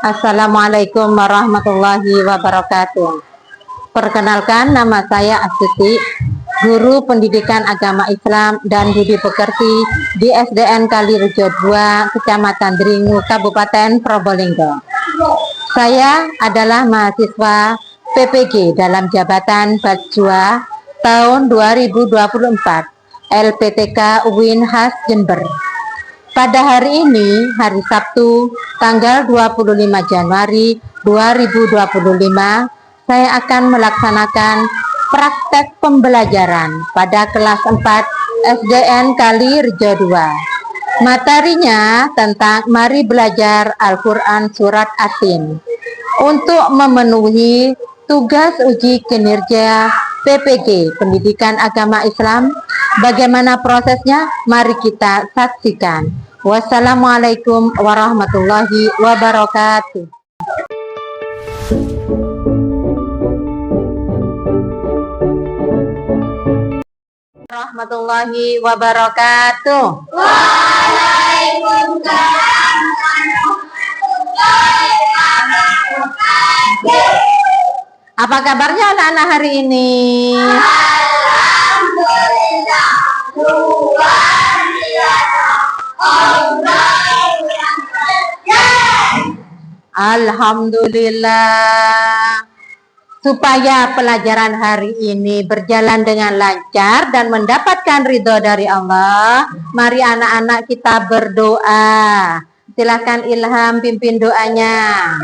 Assalamualaikum warahmatullahi wabarakatuh. Perkenalkan, nama saya Astuti, guru pendidikan agama Islam dan budi pekerti di SDN Kalirejo 2, Kecamatan Dringu, Kabupaten Probolinggo. Saya adalah mahasiswa PPG dalam jabatan Bajwa tahun 2024 LPTK UIN Khas Jember. Pada hari ini, hari Sabtu, tanggal 25 Januari 2025, saya akan melaksanakan praktek pembelajaran pada kelas 4 SDN Kalirejo 2. Materinya tentang mari belajar Al-Quran Surat Atin. Untuk memenuhi tugas uji kinerja PPG Pendidikan Agama Islam, bagaimana prosesnya? Mari kita saksikan. Wassalamualaikum warahmatullahi wabarakatuh. Warahmatullahi wabarakatuh. Waalaikumsalam warahmatullahi wabarakatuh. Apa kabarnya anak-anak hari ini? Alhamdulillah, luar biasa. Alhamdulillah. Supaya pelajaran hari ini berjalan dengan lancar dan mendapatkan ridho dari Allah, mari anak-anak kita berdoa. Silakan Ilham pimpin doanya.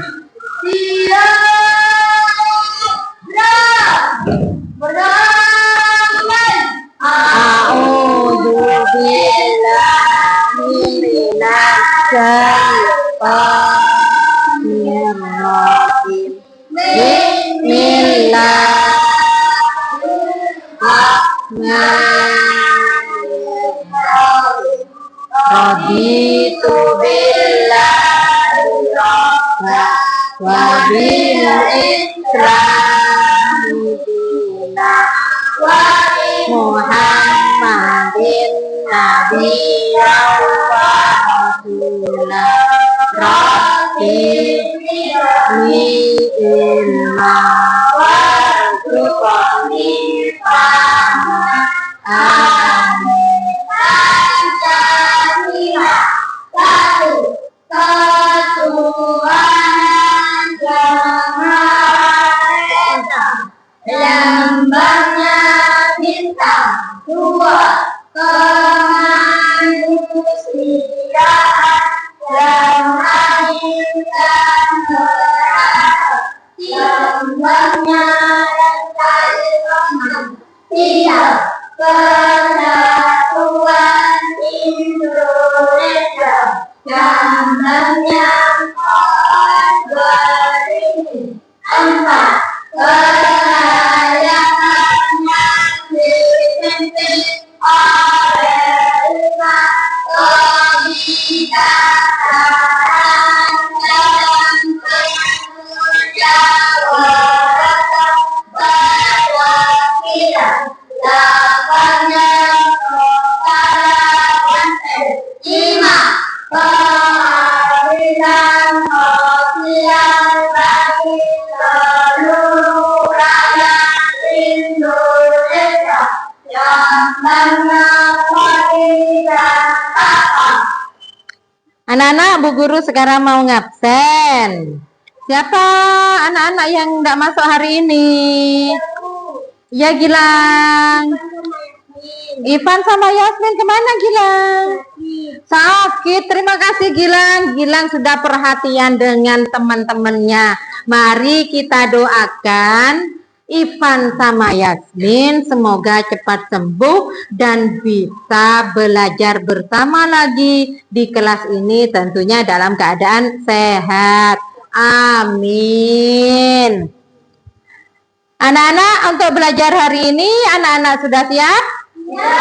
Bismillahirrahmanirrahim. Bismillahirrahmanirrahim. Raditu billahi rabba wa bil islami dina wa Muhammadin nabiyya wa rasula. Rabbi zidni ilma warzuqni fahma. Amin. Lambangnya bintang, dua kemanusiaan yang adil dan beradab. Lambangnya Rasul Muhammad, tidak persatuan Indonesia. Lambangnya orang beringin, empat kerakyatan yang dipimpin oleh lima kebijaksanaan dalam pertanggungjawaban perwakilan. Lambangnya kepala banteng, lima keadilan sosial bagi seluruh rakyat Indonesia. Lambangnya keadilan apa? Anak-anak, Bu Guru sekarang mau ngabsen. Siapa anak-anak yang nggak masuk hari ini? Ya, Gilang. Ivan sama Yasmin kemana, Gilang? Sakit. Terima kasih, Gilang. Gilang sudah perhatian dengan teman-temannya. Mari kita doakan Ivan sama Yasmin semoga cepat sembuh dan bisa belajar bersama lagi di kelas ini, tentunya dalam keadaan sehat. Amin. Anak-anak, untuk belajar hari ini, anak-anak sudah siap? Ya.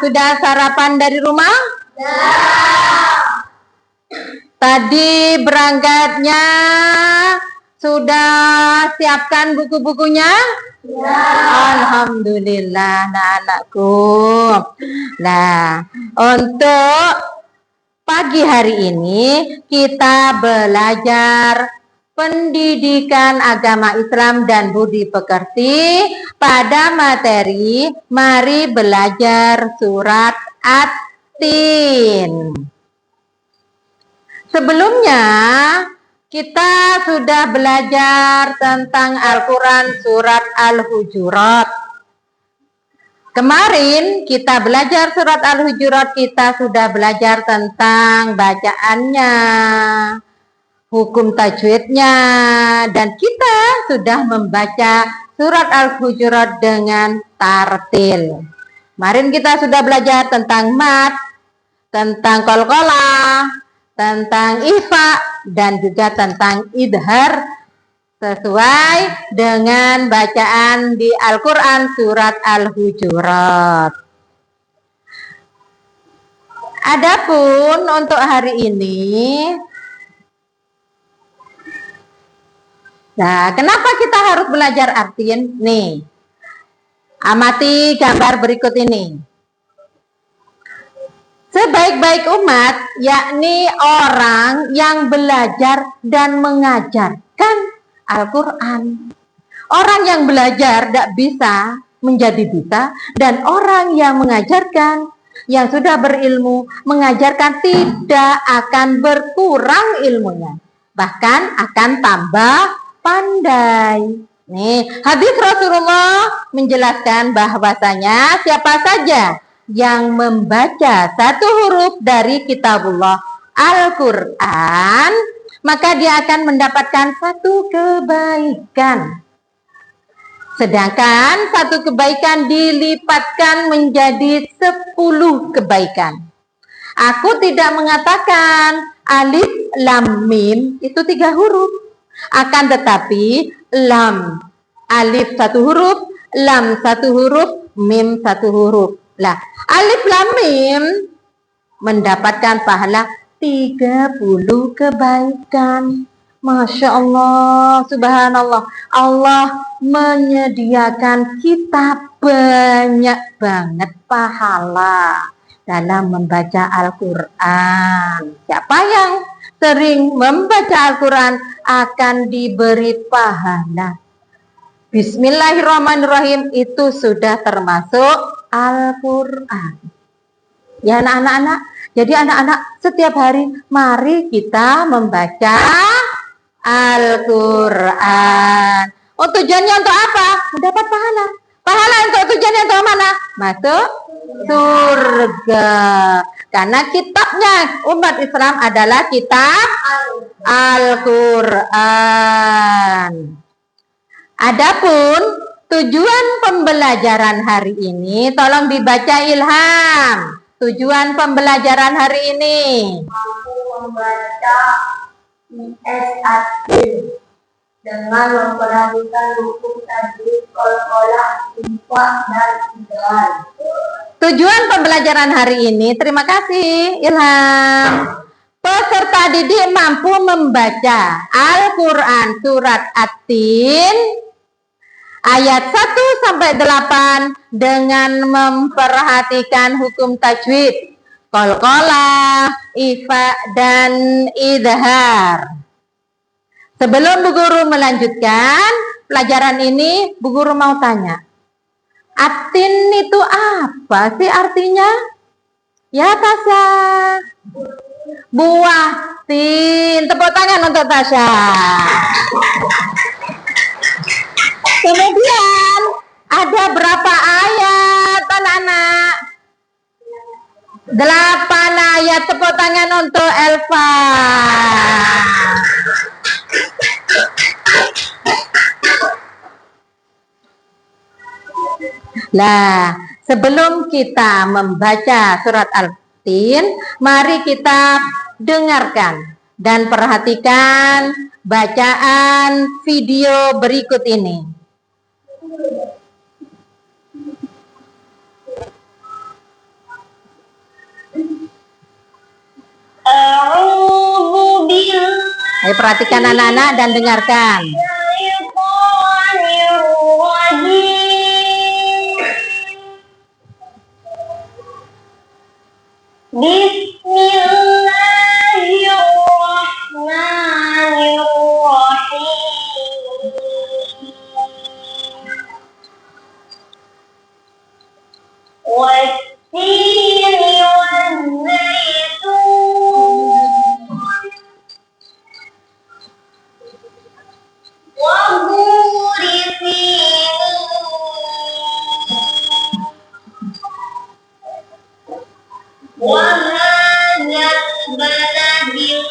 Sudah sarapan dari rumah? Ya. Tadi berangkatnya sudah siapkan buku-bukunya? Ya. Alhamdulillah, anak-anakku. Nah, untuk Pagi hari ini kita belajar pendidikan agama Islam dan budi pekerti pada materi mari belajar surat At-Tin. Sebelumnya kita sudah belajar tentang Al-Quran surat Al-Hujurat. Kemarin kita belajar surat Al-Hujurat, kita sudah belajar tentang bacaannya, hukum tajwidnya, dan kita sudah membaca surat Al-Hujurat dengan tartil. Kemarin kita sudah belajar tentang mat, tentang qalqalah, tentang ifa, dan juga tentang idhar sesuai dengan bacaan di Al-Quran surat Al-Hujurat. Adapun untuk hari ini, nah kenapa kita harus belajar artiin? Nih, amati gambar berikut ini. Sebaik-baik umat, yakni orang yang belajar dan mengajarkan Al-Quran. Orang yang belajar tidak bisa menjadi bisa, dan orang yang mengajarkan, yang sudah berilmu, mengajarkan tidak akan berkurang ilmunya, bahkan akan tambah pandai. Nih, hadis Rasulullah menjelaskan bahwasanya siapa saja yang membaca satu huruf dari kitabullah Al-Quran, maka dia akan mendapatkan satu kebaikan. Sedangkan satu kebaikan dilipatkan menjadi 10 kebaikan. Aku tidak mengatakan alif, lam, mim itu 3 huruf. Akan tetapi lam, alif 1 huruf, lam 1 huruf, mim 1 huruf. Lah, alif, lam, mim mendapatkan pahala 30 kebaikan. Masya Allah, subhanallah. Allah menyediakan kita banyak banget pahala dalam membaca Al-Quran. Siapa yang sering membaca Al-Quran akan diberi pahala. Bismillahirrahmanirrahim itu sudah termasuk Al-Quran. Ya anak-anak. Jadi anak-anak setiap hari mari kita membaca Al-Quran. Oh, tujuannya untuk apa? Mendapat pahala. Pahala untuk tujuannya untuk mana? Masuk surga. Karena kitabnya umat Islam adalah kitab Al-Quran. Adapun tujuan pembelajaran hari ini, tolong dibaca Ilham. Tujuan pembelajaran hari ini. Aku membaca At-Tin dengan memperhatikan hukum tajwid, qalqalah, ifa, dan idgham. Tujuan pembelajaran hari ini, terima kasih Ilham. Peserta didik mampu membaca Al-Quran surat At-Tin ayat 1 sampai 8 dengan memperhatikan hukum tajwid, qalqalah, ifa, dan idhar. Sebelum Bu Guru melanjutkan pelajaran ini, Bu Guru mau tanya, At-Tin itu apa sih artinya? Ya Tasya. Buah tin. Tepuk tangan untuk Tasya. Kemudian ada berapa ayat anak-anak? 8 ayat. Tepuk tangan untuk Elva. Nah, sebelum kita membaca surat At-Tin, mari kita dengarkan dan perhatikan bacaan video berikut ini. Ayo perhatikan anak-anak dan dengarkan. Bismillah. والتين والزيتون وطور سينين وهذا البلد الأمين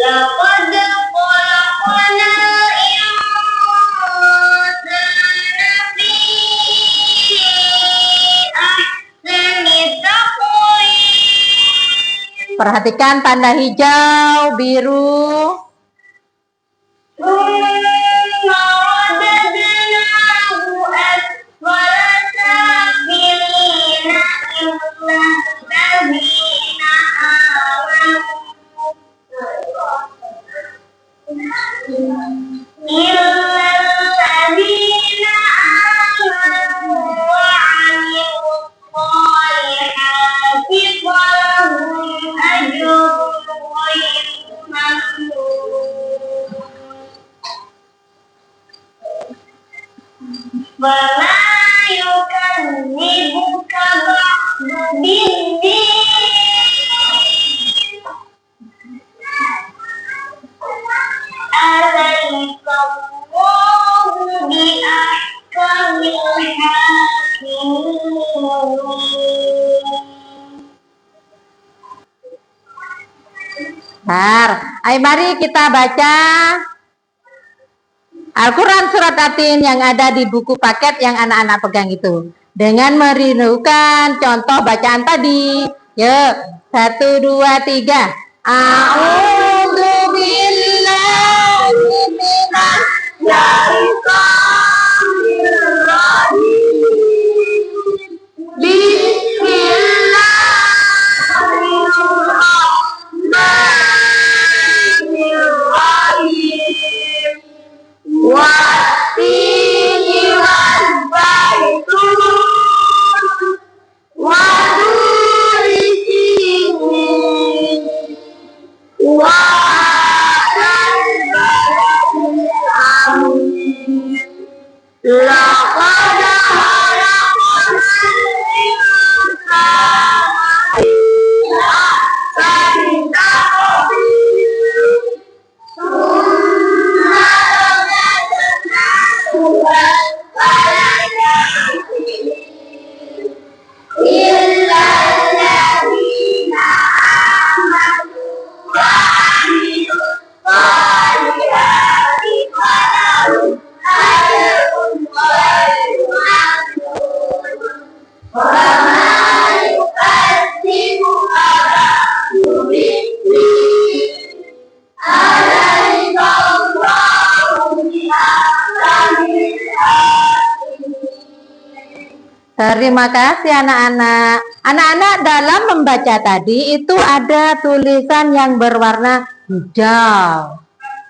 لقد خلقنا الإنسان في أحسن تقويم. Perhatikan tanda hijau, biru. ثم رددناه أسفل سافلين إلا الذين آمنوا وعملوا الصالحات فلهم أجر غير ممنون فما يكذبك بعد بالدين أليس الله بأحكم الحاكمين. Ayo mari kita baca Al-Quran Surat Atin yang ada di buku paket yang anak-anak pegang itu. Dengan merindukan contoh bacaan tadi. Yuk, 1, 2, 3. A'udzu billahi minasy syaitonir rajim. Bismillahirrahmanirrahim. Wattini wazzaitun wa turi sinin wa hadzal baladil amin. Laqad khalaqnal insana fi ahsani taqwim. Terima kasih anak-anak. Anak-anak dalam membaca tadi itu ada tulisan yang berwarna hijau.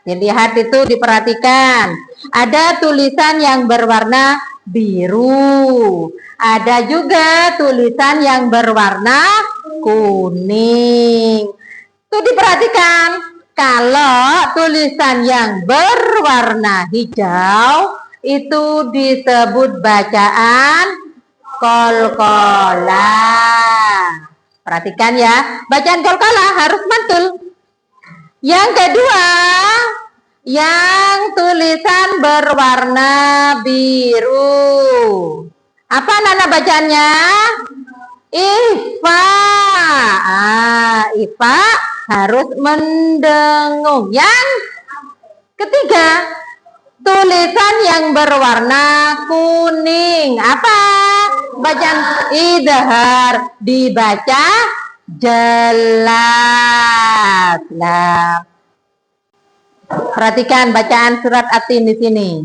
Dilihat itu, diperhatikan. Ada tulisan yang berwarna biru. Ada juga tulisan yang berwarna kuning. Itu diperhatikan. Kalau tulisan yang berwarna hijau itu disebut bacaan qalqalah. Perhatikan ya, bacaan qalqalah harus mantul. Yang kedua, yang tulisan berwarna biru. Apa nana bacaannya? Ifa. Ifa harus mendengung. Yang ketiga, tulisan yang berwarna kuning. Apa? Bacaan idhar, dibaca jelas. Nah, perhatikan bacaan surat Atin di sini.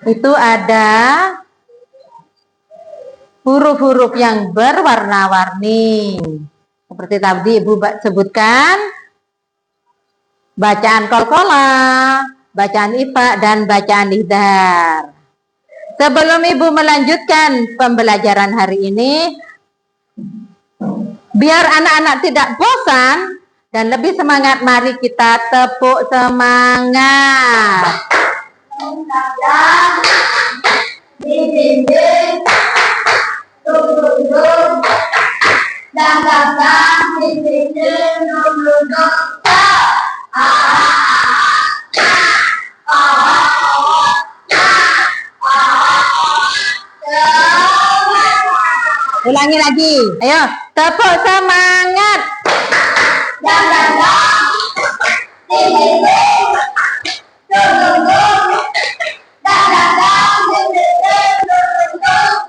Itu ada huruf-huruf yang berwarna-warni. Seperti tadi Ibu sebutkan, bacaan qalqalah, bacaan ifa, dan bacaan idhar. Sebelum Ibu melanjutkan pembelajaran hari ini, biar anak-anak tidak bosan, Dan lebih semangat, mari kita tepuk semangat. Di dinding, duduk, dan gagah di dinding, duduk. Ulangi lagi, ayo tepuk semangat. Dan gagah di dinding, duduk, dan gagah di dinding, duduk.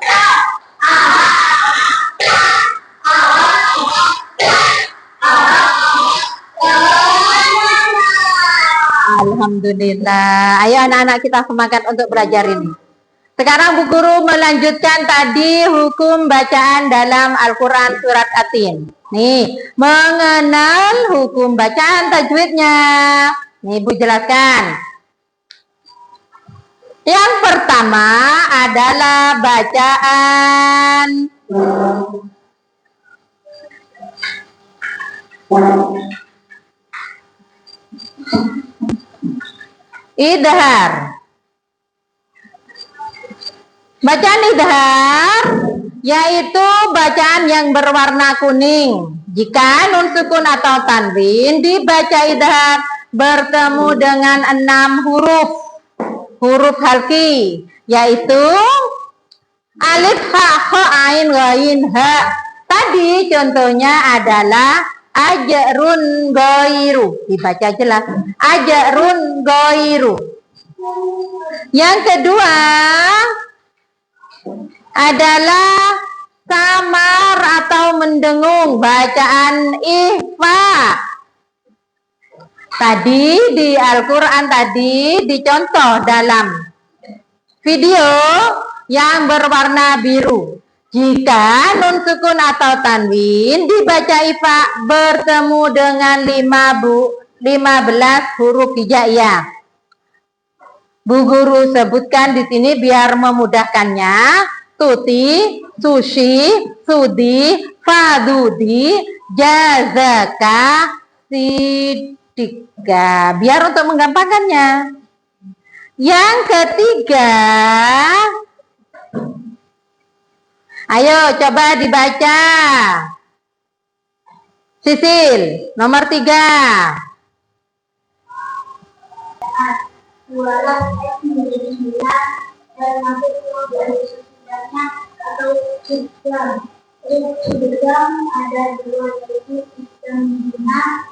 Alhamdulillah. Ayo anak-anak kita semangat untuk belajar ini. Sekarang Bu Guru melanjutkan tadi hukum bacaan dalam Al-Quran surat Atin. Nih, mengenal hukum bacaan tajwidnya. Nih Bu jelaskan. Yang pertama adalah bacaan idhar. Bacaan idhar yaitu bacaan yang berwarna kuning. Jika nun sukun atau tanwin dibaca idhar bertemu dengan 6 huruf halki, yaitu alif, ha, kha, ain, ghain, ha. Tadi contohnya adalah ajrun ghairu, dibaca jelas, ajrun ghairu. Yang kedua adalah samar atau mendengung, bacaan ikhfa. Tadi di Al-Quran tadi dicontoh dalam video yang berwarna biru. Jika nun sukun atau tanwin dibaca ikhfa bertemu dengan 15 huruf hijaiyah. Bu Guru sebutkan di sini biar memudahkannya. Tuti, sushi, sudi, fadudi, jazaka, sidika. Biar untuk menggampangkannya. Yang ketiga, ayo coba dibaca. Sisil, nomor 3. Suara menjadi 9 dan masuk dari sesudahnya atau sidang. Sidang ada 2, yaitu sidang bina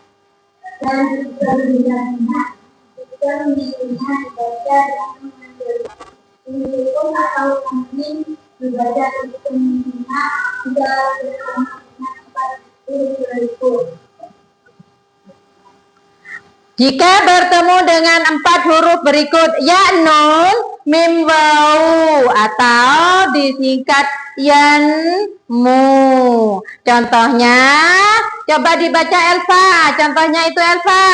dan sidang bina. Sidang bina dibaca dan menjadi sukun atau tanwin dibaca sidang bina jika bersama dengan 4 huruf berikut. Jika bertemu dengan 4 huruf berikut, ya nun, mim, waw, atau disingkat yan, mu. Contohnya, coba dibaca Elva. Contohnya itu Elva.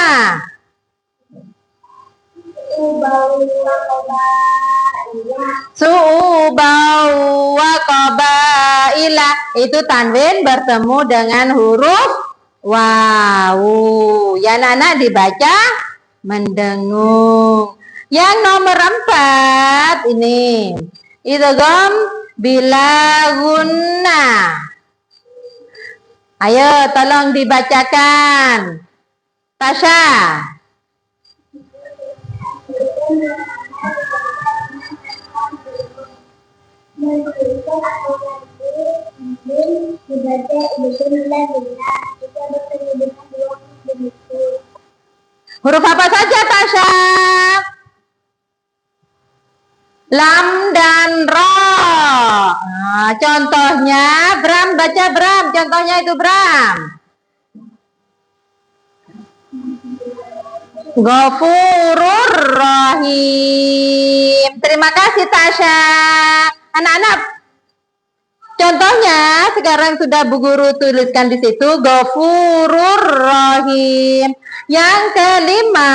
Su'ubau wa qabaila. Itu tanwin bertemu dengan huruf wow, ya anak-anak dibaca mendengung. Yang nomor 4 ini idgham bila gunna. Ayo tolong dibacakan. Tasya. Dibaca bismillahirrahmanirrahim. Huruf apa saja Tasya? Lam dan ro. Nah, contohnya Bram, baca Bram. Contohnya itu Bram. Ghafurur Rahim. Terima kasih Tasya. Anak-anak, contohnya sekarang sudah Bu Guru tuliskan di situ Ghafurur Rahim. Yang kelima,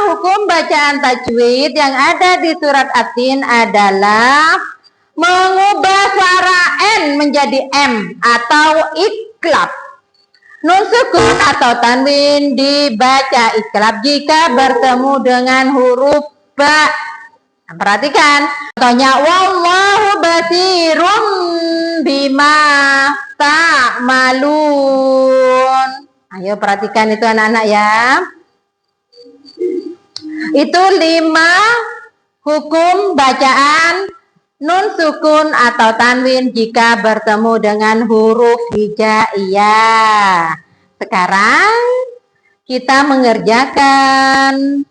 hukum bacaan tajwid yang ada di surat Atin adalah mengubah suara N menjadi M atau iklab. Nun sukun atau tanwin dibaca iklab jika bertemu dengan huruf ba. Nah, perhatikan. Contohnya wallahu basirum bima ta'malun. Ayo perhatikan itu anak-anak ya. Itu 5 hukum bacaan nun sukun atau tanwin jika bertemu dengan huruf hijaiyah. Sekarang kita mengerjakan.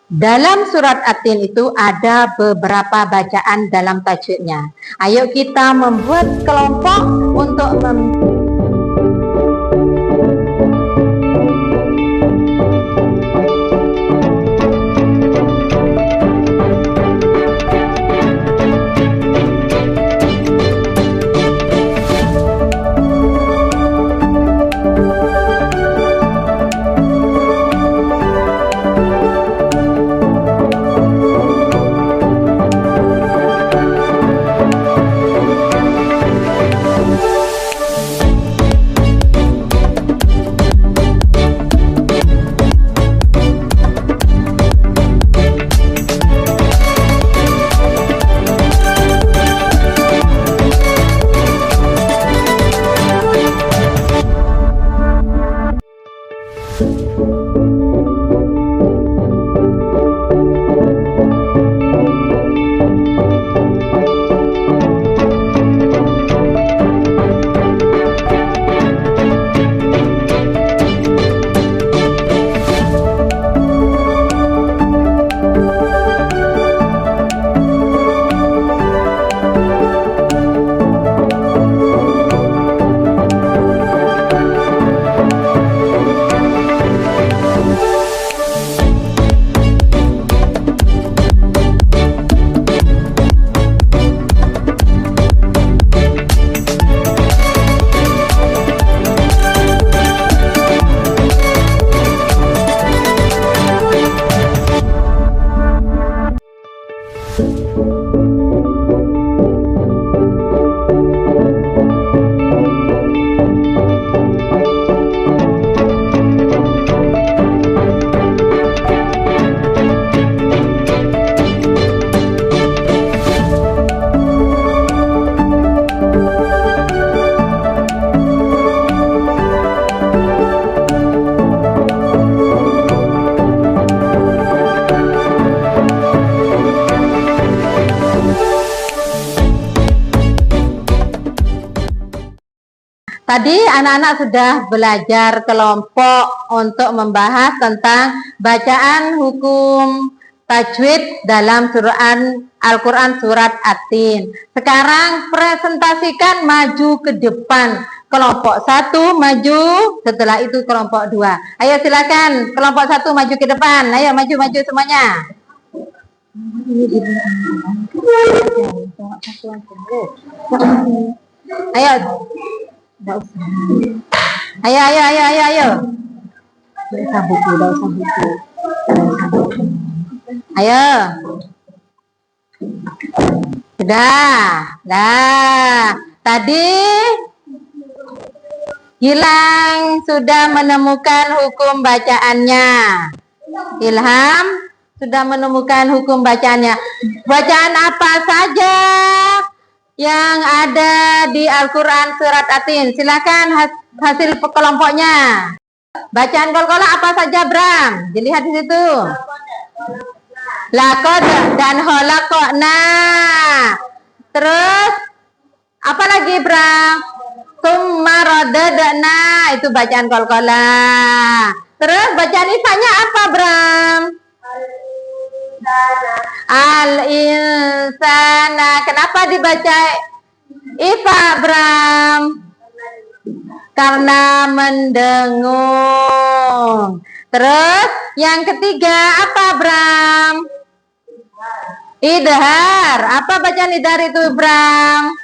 Dalam surat At-Tin itu ada beberapa bacaan dalam tajwidnya. Ayo kita membuat kelompok untuk Tadi anak-anak sudah belajar kelompok untuk membahas tentang bacaan hukum tajwid dalam Al-Quran surat At-Tin. Sekarang presentasikan maju ke depan. Kelompok 1 maju, setelah itu kelompok 2. Ayo silakan kelompok 1 maju ke depan. Ayo maju-maju semuanya. Ayo. Enggak usah. Ayo. Enggak usah buku. Ayo. Dah. Tadi Gilang sudah menemukan hukum bacaannya. Ilham sudah menemukan hukum bacaannya. Bacaan apa saja yang ada di Al-Quran surat At-Tin? Silakan hasil kelompoknya. Bacaan qalqalah apa saja, Bram? Dilihat di situ. Laqad dan khalaqna. Terus apa lagi, Bram? Tsumma radadna, itu bacaan qalqalah. Terus bacaan ifanya apa, Bram? Al-insana. Kenapa dibaca ifa, Bram? Karena mendengung. Terus yang ketiga apa, Bram? Idhar. Apa bacaan idhar itu, Bram?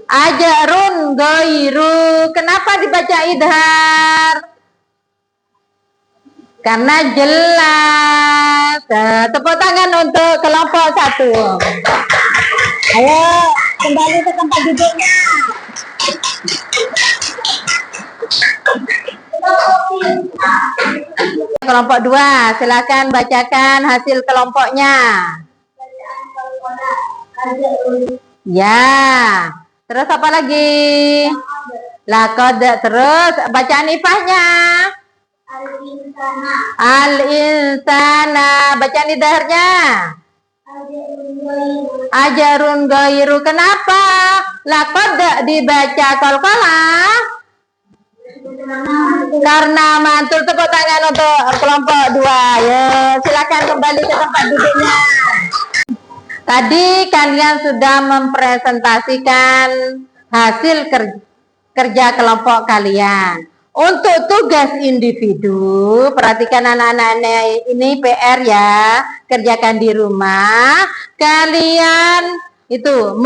Ajarun goiru. Kenapa dibaca idhar? Karena jelas. Tepuk tangan untuk kelompok 1. Ayo kembali ke tempat duduknya. Kelompok 2, silakan bacakan hasil kelompoknya. Ya, terus apa lagi? Laqad, terus bacaan ifahnya. Al-insana, bacaan idharnya. Ajarun ghairu, kenapa? Laqad dibaca qalqalah karena mantul. Tepuk tangan untuk kelompok 2. Ya, silakan kembali ke tempat duduknya. Tadi kalian sudah mempresentasikan hasil kerja kelompok kalian. Untuk tugas individu, perhatikan anak-anak ini PR ya, kerjakan di rumah. Kalian itu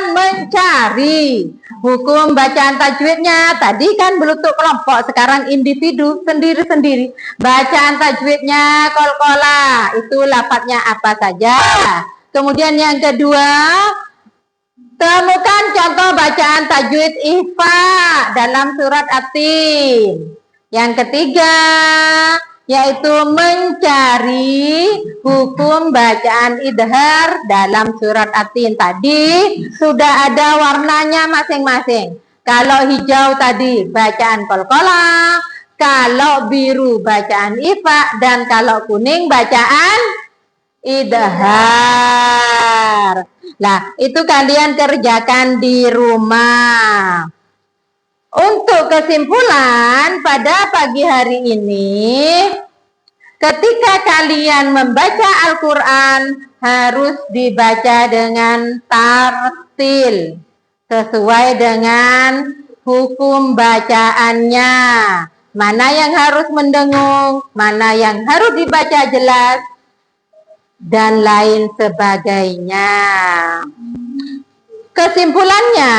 mencari hukum bacaan tajwidnya. Tadi kan bentuk kelompok, sekarang individu sendiri-sendiri. Bacaan tajwidnya qalqalah, itu lafadznya apa saja. Kemudian yang kedua, temukan contoh bacaan tajwid ifa dalam surat At-Tin. Yang ketiga, yaitu mencari hukum bacaan idhar dalam surat At-Tin. Tadi sudah ada warnanya masing-masing. Kalau hijau tadi bacaan qalqalah, kalau biru bacaan ifa, dan kalau kuning bacaan idhar. Nah, itu kalian kerjakan di rumah. Untuk kesimpulan pada pagi hari ini, ketika kalian membaca Al-Quran harus dibaca dengan tartil, sesuai dengan hukum bacaannya. Mana yang harus mendengung, mana yang harus dibaca jelas, dan lain sebagainya. Kesimpulannya,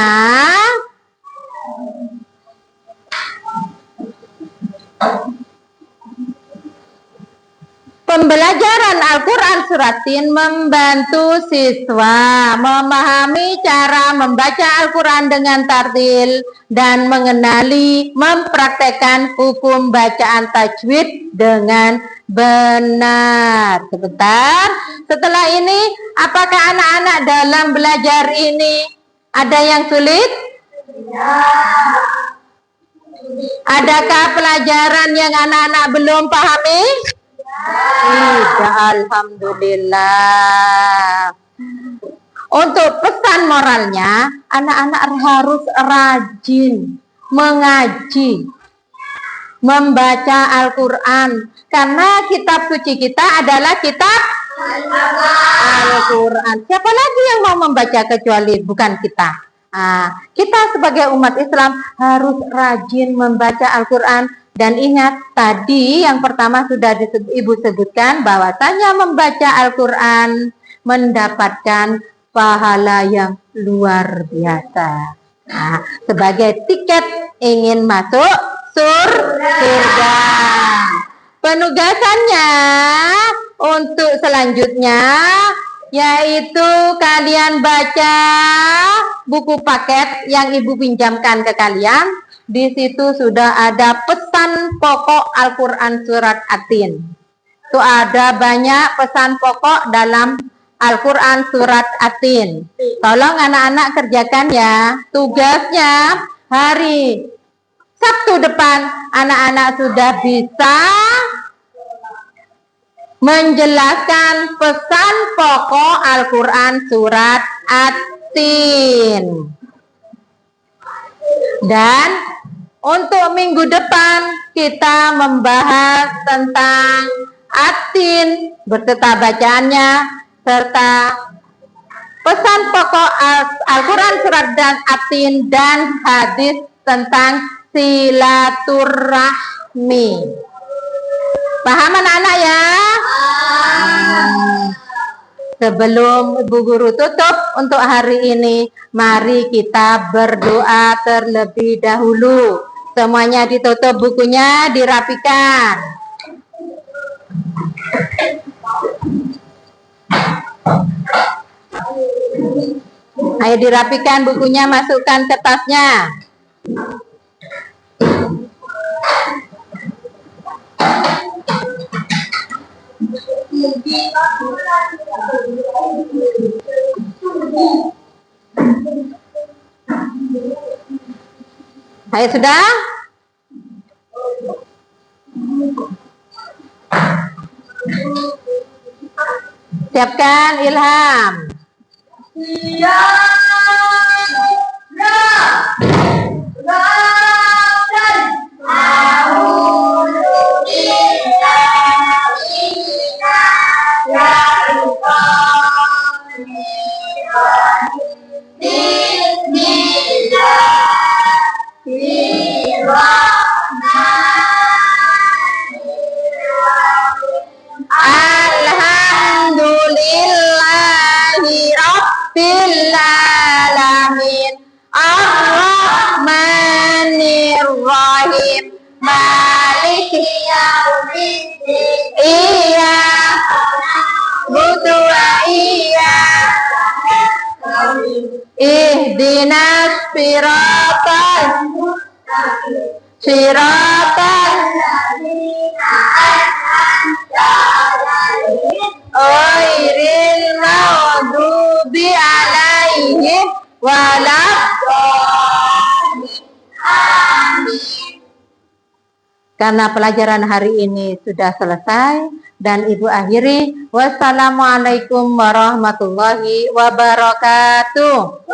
pembelajaran Al-Quran surat Tin membantu siswa memahami cara membaca Al-Quran dengan tartil dan mengenali, mempraktekkan hukum bacaan tajwid dengan benar. Sebentar, setelah ini apakah anak-anak dalam belajar ini ada yang sulit? Ya. Adakah pelajaran yang anak-anak belum pahami? Tidak, alhamdulillah. Untuk pesan moralnya, anak-anak harus rajin mengaji, membaca Al-Quran, karena kitab suci kita adalah kitab Al-Quran. Siapa lagi yang mau membaca kecuali bukan kita? Kita sebagai umat Islam harus rajin membaca Al-Quran. Dan ingat, tadi yang pertama sudah Ibu sebutkan bahwasanya membaca Al-Quran mendapatkan pahala yang luar biasa. Sebagai tiket ingin masuk surga. Penugasannya untuk selanjutnya yaitu kalian baca buku paket yang Ibu pinjamkan ke kalian. Di situ sudah ada pesan pokok Al-Quran surat At-Tin. Itu ada banyak pesan pokok dalam Al-Quran surat At-Tin. Tolong anak-anak kerjakan ya. Tugasnya hari Sabtu depan anak-anak sudah bisa menjelaskan pesan pokok Al-Quran surat At-Tin. Dan untuk minggu depan kita membahas tentang At-Tin beserta bacaannya serta pesan pokok Al-Quran surat dan At-Tin dan hadis tentang silaturahmi. Paham anak-anak ya? Sebelum Ibu Guru tutup untuk hari ini, mari kita berdoa terlebih dahulu. Semuanya ditutup, bukunya dirapikan. Ayo dirapikan bukunya, masukkan ke tasnya. Ayo sudah? Siapkan Ilham. Alhamdulillahi Rabbil Alamin Ar-Rahmanir Rahim Maliki Yaumiddin Iyyaka na'budu wa iyyaka nasta'in Ihdinas siratal mustaqim Siratal ladzina an'amta 'alaihim ghairil maghdubi 'alaihim waladdallin. Amin. Karena pelajaran hari ini sudah selesai dan Ibu akhiri. Wassalamualaikum warahmatullahi wabarakatuh.